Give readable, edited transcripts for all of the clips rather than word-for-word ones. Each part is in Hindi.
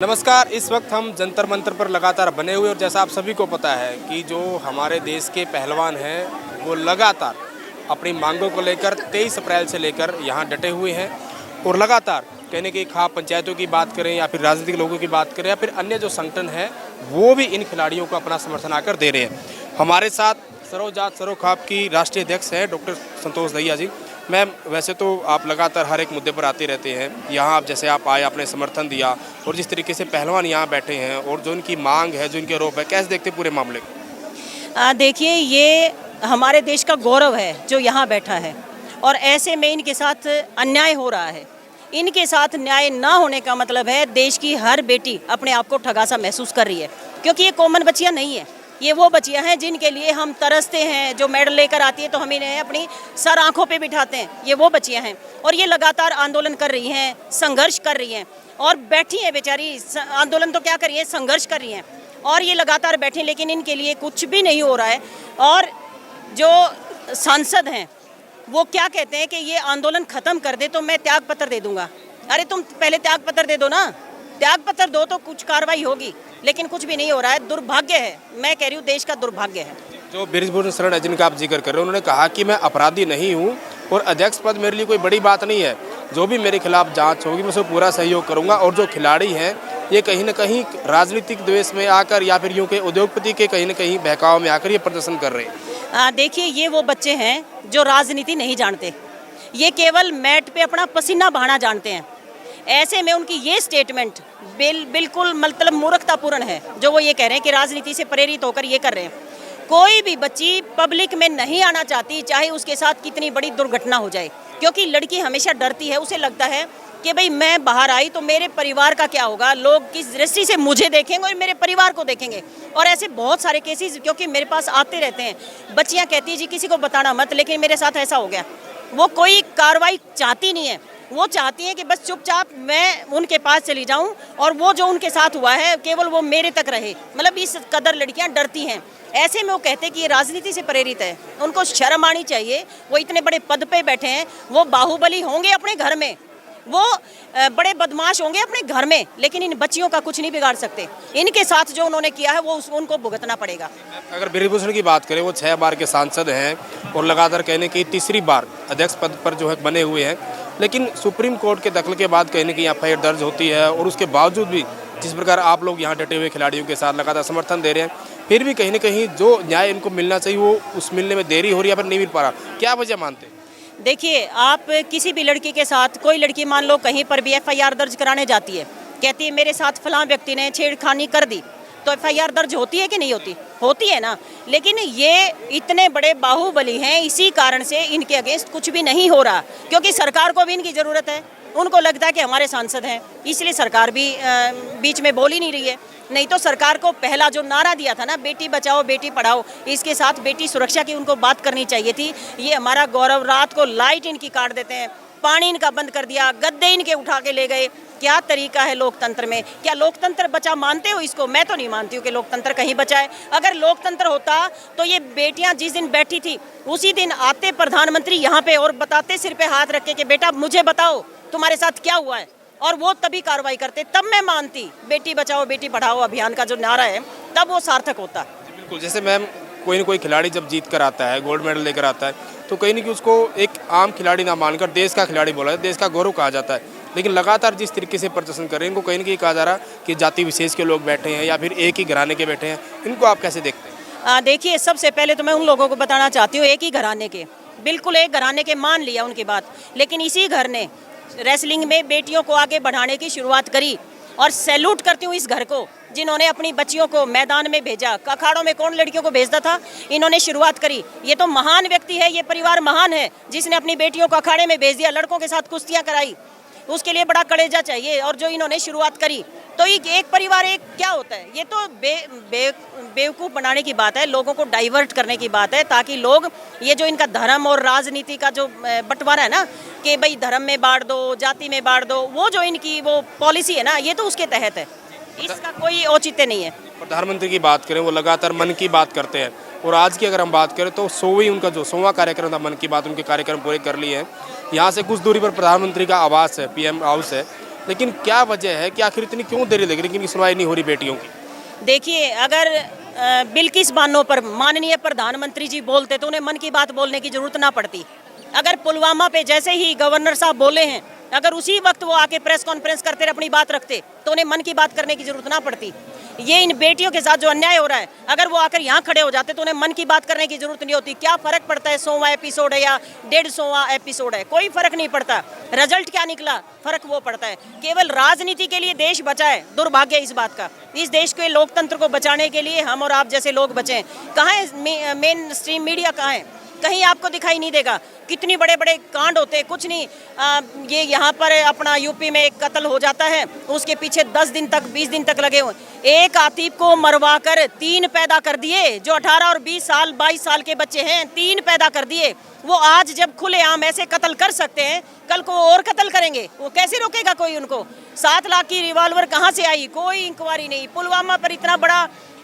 नमस्कार। इस वक्त हम जंतर मंतर पर लगातार बने हुए और जैसा आप सभी को पता है कि जो हमारे देश के पहलवान हैं वो लगातार अपनी मांगों को लेकर 23 अप्रैल से लेकर यहाँ डटे हुए हैं और लगातार कहने की खाप पंचायतों की बात करें या फिर राजनीतिक लोगों की बात करें या फिर अन्य जो संगठन है वो भी इन खिलाड़ियों को अपना समर्थन आकर दे रहे हैं। हमारे साथ सरोजात सरोखाप की राष्ट्रीय अध्यक्ष हैं डॉक्टर संतोष दहिया जी। मैम, वैसे तो आप लगातार हर एक मुद्दे पर आते रहते हैं, यहाँ आप जैसे आप आए, आपने समर्थन दिया और जिस तरीके से पहलवान यहाँ बैठे हैं और जो इनकी मांग है, जो इनके आरोप है, कैसे देखते पूरे मामले को? देखिए, ये हमारे देश का गौरव है जो यहाँ बैठा है और ऐसे में इनके साथ अन्याय हो रहा है। इनके साथ न्याय ना होने का मतलब है देश की हर बेटी अपने आप को ठगा सा महसूस कर रही है, क्योंकि ये कॉमन बच्चियाँ नहीं है। ये वो बच्चियां हैं जिनके लिए हम तरसते हैं, जो मेडल लेकर आती है तो हम इन्हें अपनी सर आंखों पे बिठाते हैं। ये वो बच्चियां हैं और ये लगातार आंदोलन कर रही हैं, संघर्ष कर रही हैं और बैठी हैं बेचारी। आंदोलन तो क्या कर रही है, संघर्ष कर रही हैं और ये लगातार बैठी, लेकिन इनके लिए कुछ भी नहीं हो रहा है। और जो सांसद हैं वो क्या कहते हैं कि ये आंदोलन ख़त्म कर दे तो मैं त्याग पत्र दे दूंगा। अरे तुम पहले त्याग पत्र दे दो ना, त्याग पत्र दो तो कुछ कार्रवाई होगी, लेकिन कुछ भी नहीं हो रहा है। दुर्भाग्य है, मैं कह रही हूँ देश का दुर्भाग्य है। जो बृजभूषण शरण है जिनका आप जिक्र कर रहे हो, उन्होंने कहा कि मैं अपराधी नहीं हूँ और अध्यक्ष पद मेरे लिए कोई बड़ी बात नहीं है, जो भी मेरे खिलाफ जांच होगी मैं उसको पूरा सहयोग करूँगा। और जो खिलाड़ी हैं ये कहीं ना कहीं राजनीतिक द्वेष में आकर या फिर यूँ के उद्योगपति के कहीं ना कहीं बहकाव में आकर ये प्रदर्शन कर रहे हैं। देखिए, ये वो बच्चे हैं जो राजनीति नहीं जानते, ये केवल मैट पे अपना पसीना बहाना जानते हैं। ऐसे में उनकी ये स्टेटमेंट बिल्कुल मतलब मूर्खतापूर्ण है, जो वो ये कह रहे हैं कि राजनीति से प्रेरित होकर ये कर रहे हैं। कोई भी बच्ची पब्लिक में नहीं आना चाहती, चाहे उसके साथ कितनी बड़ी दुर्घटना हो जाए, क्योंकि लड़की हमेशा डरती है। उसे लगता है कि भाई मैं बाहर आई तो मेरे परिवार का क्या होगा, लोग किस दृष्टि से मुझे देखेंगे और मेरे परिवार को देखेंगे। और ऐसे बहुत सारे केसेस क्योंकि मेरे पास आते रहते हैं। बच्चियाँ कहती हैं जी किसी को बताना मत, लेकिन मेरे साथ ऐसा हो गया। वो कोई कार्रवाई चाहती नहीं है, वो चाहती हैं कि बस चुपचाप मैं उनके पास चली जाऊं और वो जो उनके साथ हुआ है केवल वो मेरे तक रहे। मतलब इस कदर लड़कियां डरती हैं। ऐसे में वो कहते हैं कि ये राजनीति से प्रेरित है। उनको शर्म आनी चाहिए। वो इतने बड़े पद पे बैठे हैं, वो बाहुबली होंगे अपने घर में, वो बड़े बदमाश होंगे अपने घर में, लेकिन इन बच्चियों का कुछ नहीं बिगाड़ सकते। इनके साथ जो उन्होंने किया है वो उनको भुगतना पड़ेगा। अगर बृजभूषण की बात करें, वो 6 बार के सांसद हैं और लगातार कहने की तीसरी बार अध्यक्ष पद पर जो है बने हुए हैं, लेकिन सुप्रीम कोर्ट के दखल के बाद कहने की एफआईआर दर्ज होती है और उसके बावजूद भी जिस प्रकार आप लोग यहाँ डटे हुए खिलाड़ियों के साथ लगातार समर्थन दे रहे हैं, फिर भी कहीं ना कहीं जो न्याय इनको मिलना चाहिए वो उस मिलने में देरी हो रही है, पर नहीं मिल पा रहा। क्या वजह मानते हैं? देखिए, आप किसी भी लड़की के साथ, कोई लड़की मान लो कहीं पर भी एफआईआर दर्ज कराने जाती है, कहती है मेरे साथ फलां व्यक्ति ने छेड़खानी कर दी, तो एफआईआर दर्ज होती है कि नहीं होती? होती है ना। लेकिन ये इतने बड़े बाहुबली हैं, इसी कारण से इनके अगेंस्ट कुछ भी नहीं हो रहा, क्योंकि सरकार को भी इनकी ज़रूरत है। उनको लगता है कि हमारे सांसद हैं, इसलिए सरकार भी बीच में बोल ही नहीं रही है। नहीं तो सरकार को पहला जो नारा दिया था ना, बेटी बचाओ बेटी पढ़ाओ, इसके साथ बेटी सुरक्षा की उनको बात करनी चाहिए थी। ये हमारा गौरव, रात को लाइट इनकी काट देते हैं, पानी इनका बंद कर दिया, गद्दे इनके उठा के ले गए। क्या तरीका है लोकतंत्र में? क्या लोकतंत्र बचा मानते हो इसको? मैं तो नहीं मानती हूँ कि लोकतंत्र कहीं बचा है। अगर लोकतंत्र होता तो ये बेटियां जिस दिन बैठी थी उसी दिन आते प्रधानमंत्री यहाँ पे और बताते सिर पे हाथ रख के बेटा मुझे बताओ तुम्हारे साथ क्या हुआ है, और वो तभी कार्रवाई करते, तब मैं मानती बेटी बचाओ बेटी पढ़ाओ अभियान का जो नारा है तब वो सार्थक होता। बिल्कुल। जैसे मैम, कोई ना कोई खिलाड़ी जब जीत कर आता है, गोल्ड मेडल लेकर आता है, तो कहीं ना कहीं उसको एक आम खिलाड़ी ना मानकर देश का खिलाड़ी बोला जाता है, देश का गौरव कहा जाता है। लेकिन लगातार जिस तरीके से प्रदर्शन कर रहे हैं, इनको कहीं ना कहीं कहा जा रहा कि जाति विशेष के लोग बैठे हैं या फिर एक ही घराने के बैठे हैं, इनको आप कैसे देखते हैं? देखिए, सबसे पहले तो मैं उन लोगों को बताना चाहती हूँ, एक ही घराने के, बिल्कुल एक घराने के मान लिया उनकी बात, लेकिन इसी घर ने रेसलिंग में बेटियों को आगे बढ़ाने की शुरुआत करी। और सैल्यूट करती हूँ इस घर को जिन्होंने अपनी बच्चियों को मैदान में भेजा। अखाड़ों में कौन लड़कियों को भेजता था? इन्होंने शुरुआत करी। ये तो महान व्यक्ति है, ये परिवार महान है जिसने अपनी बेटियों को अखाड़े में भेज दिया, लड़कों के साथ कुश्तियाँ कराई। उसके लिए बड़ा कलेजा चाहिए। और जो इन्होंने शुरुआत करी, तो एक परिवार एक क्या होता है? ये तो बेवकूफ़ बनाने की बात है, लोगों को डाइवर्ट करने की बात है, ताकि लोग ये जो इनका धर्म और राजनीति का जो बंटवारा है ना कि भाई धर्म में बांट दो, जाति में बांट दो, वो जो इनकी वो पॉलिसी है ना, ये तो उसके तहत है, इसका कोई औचित्य नहीं है। प्रधानमंत्री की बात करें, वो लगातार मन की बात करते हैं और आज की अगर हम बात करें तो 100वीं उनका जो 100वां कार्यक्रम था मन की बात, उनके कार्यक्रम पूरे कर लिए हैं। यहाँ से कुछ दूरी पर प्रधानमंत्री का आवास है, पीएम हाउस है, लेकिन क्या वजह है कि आखिर इतनी क्यों देरी लग रही है कि इनकी सुनवाई नहीं हो रही बेटियों की? देखिए, अगर बिल्किस बानो पर माननीय प्रधानमंत्री जी बोलते तो उन्हें मन की बात बोलने की जरूरत ना पड़ती। अगर पुलवामा पे जैसे ही गवर्नर साहब बोले हैं, अगर उसी वक्त वो आके प्रेस कॉन्फ्रेंस करते अपनी बात रखते तो उन्हें मन की बात करने की जरूरत ना पड़ती। ये इन बेटियों के साथ जो अन्याय हो रहा है, अगर वो आकर यहाँ खड़े हो जाते तो उन्हें मन की बात करने की जरूरत नहीं होती। क्या फर्क पड़ता है 100वां एपिसोड है या 150वां एपिसोड है, कोई फर्क नहीं पड़ता। रिजल्ट क्या निकला, फर्क वो पड़ता है। केवल राजनीति के लिए देश बचा है, दुर्भाग्य इस बात का। इस देश के लोकतंत्र को बचाने के लिए हम और आप जैसे लोग बचे। कहाँ है मेन स्ट्रीम मीडिया, कहाँ है? कहीं आपको दिखाई नहीं देगा। कितनी बड़े बड़े कांड होते, कुछ नहीं। ये यहाँ पर अपना यूपी में एक कत्ल हो जाता है, उसके पीछे 10 दिन तक 20 दिन तक लगे हुए। एक आतिफ को मरवा कर 3 पैदा कर दिए, जो 18 और 20 साल 22 साल के बच्चे हैं, 3 पैदा कर दिए। वो आज जब खुलेआम ऐसे कत्ल कर सकते हैं, कल को और कत्ल करेंगे, वो कैसे रोकेगा कोई उनको? 7 लाख की रिवॉल्वर कहाँ से आई? कोई इंक्वायरी नहीं। पुलवामा पर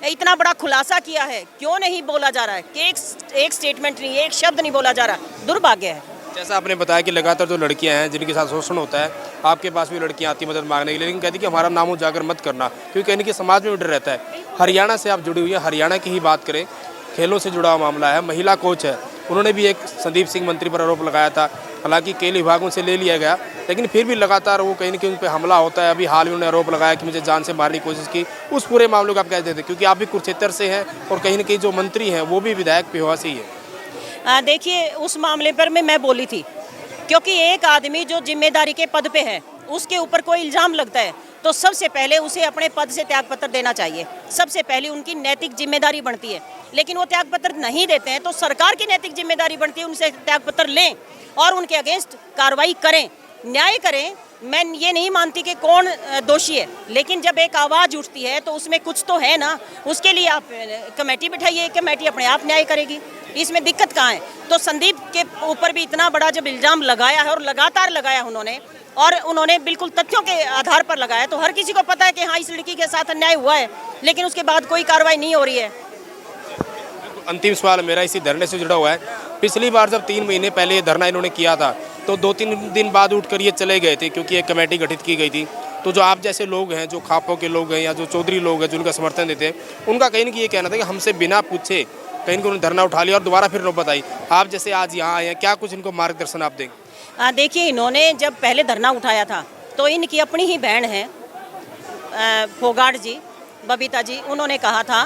इतना बड़ा खुलासा किया है, क्यों नहीं बोला जा रहा है? कि एक स्टेटमेंट नहीं, एक शब्द नहीं बोला जा रहा। दुर्भाग्य है। जैसा आपने बताया कि लगातार जो लड़कियां हैं जिनके साथ शोषण होता है, आपके पास भी लड़कियां आती मदद मांगने के लिए, लेकिन कहती कि हमारा नाम उजागर मत करना, क्योंकि कहने कि समाज में डर रहता है। हरियाणा से आप जुड़ी हुई हैं, हरियाणा की ही बात करें, खेलों से जुड़ा हुआ मामला है। महिला कोच है, उन्होंने भी एक संदीप सिंह मंत्री पर आरोप लगाया था। हालांकि खेल विभागों से ले लिया गया, लेकिन फिर भी लगातार वो कहीं ना कहीं उन पर हमला होता है। अभी हाल में उन्होंने आरोप लगाया कि मुझे जान से मारने की कोशिश की। उस पूरे मामले को आप कैसे देते हैं, क्योंकि आप भी कुरुक्षेत्र से हैं और कहीं ना कहीं जो मंत्री हैं वो भी विधायक पेहोवा से ही है? देखिए, उस मामले पर मैं बोली थी, क्योंकि एक आदमी जो जिम्मेदारी के पद पे है, उसके ऊपर कोई इल्ज़ाम लगता है तो सबसे पहले उसे अपने पद से त्यागपत्र देना चाहिए। सबसे पहले उनकी नैतिक जिम्मेदारी बनती है। लेकिन वो त्यागपत्र नहीं देते हैं तो सरकार की नैतिक जिम्मेदारी बनती है उनसे त्यागपत्र लें और उनके अगेंस्ट कार्रवाई करें, न्याय करें। मैं ये नहीं मानती कि कौन दोषी है, लेकिन जब एक आवाज़ उठती है तो उसमें कुछ तो है ना। उसके लिए आप कमेटी बिठाइए, कमेटी अपने आप न्याय करेगी। इसमें दिक्कत कहाँ है? तो संदीप के ऊपर भी इतना बड़ा जब इल्ज़ाम लगाया है और लगातार लगाया उन्होंने, और उन्होंने बिल्कुल तथ्यों के आधार पर लगाया, तो हर किसी को पता है कि हाँ, इस लड़की के साथ अन्याय हुआ है, लेकिन उसके बाद कोई कार्रवाई नहीं हो रही है। अंतिम सवाल मेरा इसी धरने से जुड़ा हुआ है। पिछली बार जब 3 महीने पहले ये धरना इन्होंने किया था तो 2-3 दिन बाद उठकर ये चले गए थे, क्योंकि एक कमेटी गठित की गई थी। तो जो आप जैसे लोग हैं, जो खापों के लोग हैं या जो चौधरी लोग हैं, जो उनका समर्थन देते हैं, उनका कहीं ना कहीं ये कहना था कि हमसे बिना पूछे कहीं उन्होंने धरना उठा लिया और दोबारा फिर नौबत आई। आप जैसे आज यहाँ आए हैं, क्या कुछ इनको मार्गदर्शन आप देंगे? देखिए, इन्होंने जब पहले धरना उठाया था तो इनकी अपनी ही बहन है फोगाट जी, बबीता जी, उन्होंने कहा था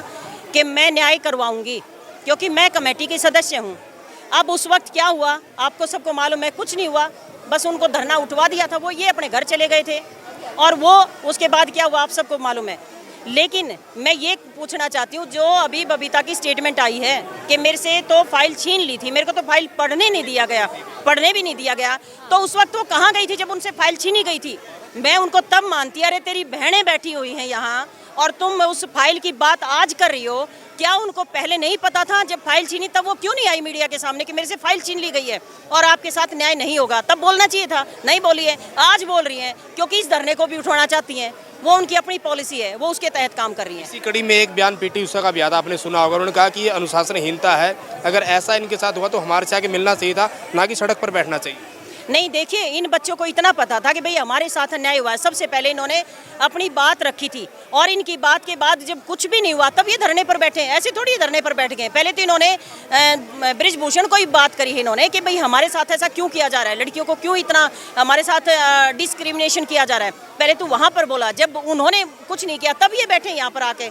कि मैं न्याय करवाऊंगी क्योंकि मैं कमेटी के सदस्य हूं। अब उस वक्त क्या हुआ आपको सबको मालूम है, कुछ नहीं हुआ, बस उनको धरना उठवा दिया था, वो ये अपने घर चले गए थे। और वो उसके बाद क्या हुआ आप सबको मालूम है। लेकिन मैं ये पूछना चाहती हूँ, जो अभी बबीता की स्टेटमेंट आई है कि मेरे से तो फाइल छीन ली थी, मेरे को तो फाइल पढ़ने नहीं दिया गया, पढ़ने भी नहीं दिया गया, तो उस वक्त वो कहाँ गई थी जब उनसे फाइल छीनी गई थी? मैं उनको तब मानती, अरे तेरी बहनें बैठी हुई हैं यहाँ और तुम उस फाइल की बात आज कर रही हो। क्या उनको पहले नहीं पता था जब फाइल छीनी, तब वो क्यों नहीं आई मीडिया के सामने कि मेरे से फाइल छीन ली गई है और आपके साथ न्याय नहीं होगा? तब बोलना चाहिए था, नहीं बोली है, आज बोल रही हैं क्योंकि इस धरने को भी उठाना चाहती हैं। वो उनकी अपनी पॉलिसी है, वो उसके तहत काम कर रही है। इसी कड़ी में एक बयान पीटी उषा का भी आता, आपने सुना होगा। उन्होंने कहा कि ये अनुशासनहीनता है, अगर ऐसा इनके साथ हुआ तो हमारे से आके मिलना चाहिए था, ना कि सड़क पर बैठना चाहिए। नहीं, देखिए, इन बच्चों को इतना पता था कि भाई हमारे साथ अन्याय हुआ है। सबसे पहले इन्होंने अपनी बात रखी थी और इनकी बात के बाद जब कुछ भी नहीं हुआ तब ये धरने पर बैठे हैं। ऐसे थोड़ी धरने पर बैठ गए। पहले तो इन्होंने बृजभूषण को ही बात करी है इन्होंने कि भाई हमारे साथ ऐसा क्यों किया जा रहा है, लड़कियों को क्यों इतना हमारे साथ डिस्क्रिमिनेशन किया जा रहा है। पहले तो वहाँ पर बोला, जब उन्होंने कुछ नहीं किया तब ये बैठे यहाँ पर आके।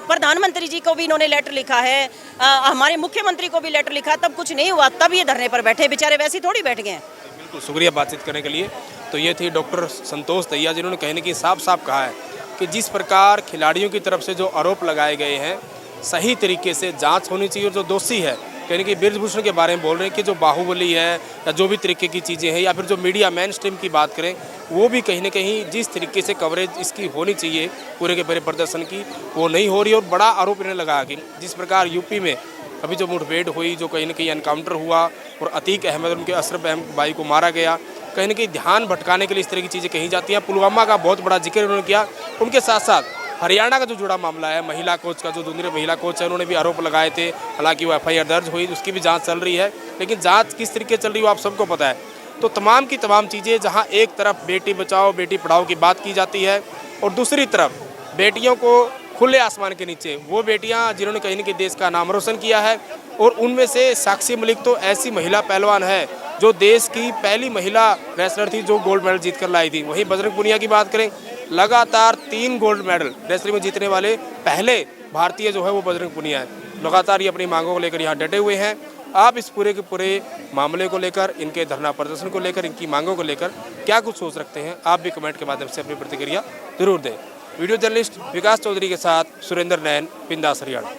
प्रधानमंत्री जी को भी इन्होंने लेटर लिखा है, हमारे मुख्यमंत्री को भी लेटर लिखा, तब कुछ नहीं हुआ तब ये धरने पर बैठे। बेचारे वैसे थोड़ी बैठ गए हैं। बिल्कुल, शुक्रिया बातचीत करने के लिए। तो ये थी डॉक्टर संतोष दहिया, जिन्होंने कहने की साफ साफ कहा है कि जिस प्रकार खिलाड़ियों की तरफ से जो आरोप लगाए गए हैं, सही तरीके से जांच होनी चाहिए। और जो दोषी है, कहने की बृजभूषण के बारे में बोल रहे हैं कि जो बाहुबली है या जो भी तरीके की चीज़ें हैं, या फिर जो मीडिया मेन स्ट्रीम की बात करें, वो भी कहीं ना कहीं जिस तरीके से कवरेज इसकी होनी चाहिए पूरे के पूरे प्रदर्शन की, वो नहीं हो रही। और बड़ा आरोप इन्हें लगा कि जिस प्रकार यूपी में अभी जो मुठभेड़ हुई, जो कहीं ना कहीं एनकाउंटर हुआ और अतीक अहमद और उनके अशरफ अहमद भाई को मारा गया, कहीं ना कहीं ध्यान भटकाने के लिए इस तरह की चीज़ें कही जाती हैं। पुलवामा का बहुत बड़ा जिक्र उन्होंने किया। उनके साथ साथ हरियाणा का जो जुड़ा मामला है, महिला कोच का, जो दूसरे महिला कोच है, उन्होंने भी आरोप लगाए थे। हालांकि वो FIR दर्ज हुई, उसकी भी जांच चल रही है। लेकिन जांच किस तरीके चल रही है वो आप सबको पता है। तो तमाम की तमाम चीज़ें, जहां एक तरफ बेटी बचाओ बेटी पढ़ाओ की बात की जाती है और दूसरी तरफ बेटियों को खुले आसमान के नीचे, वो बेटियां जिन्होंने कहीं न कहीं देश का नाम रोशन किया है, और उनमें से साक्षी मलिक तो ऐसी महिला पहलवान है जो देश की पहली महिला रेसलर थी जो गोल्ड मेडल जीत कर लाई थी। वहीं बजरंग पुनिया की बात करें, लगातार 3 गोल्ड मेडल रेसलिंग में जीतने वाले पहले भारतीय जो है वो बजरंग पुनिया है। लगातार ये अपनी मांगों को लेकर यहाँ डटे हुए हैं। आप इस पूरे के पूरे मामले को लेकर, इनके धरना प्रदर्शन को लेकर, इनकी मांगों को लेकर क्या कुछ सोच रखते हैं, आप भी कमेंट के माध्यम से अपनी प्रतिक्रिया जरूर दें। वीडियो जर्नलिस्ट विकास चौधरी के साथ सुरेंद्र नैन, बिंदास हरियाणा।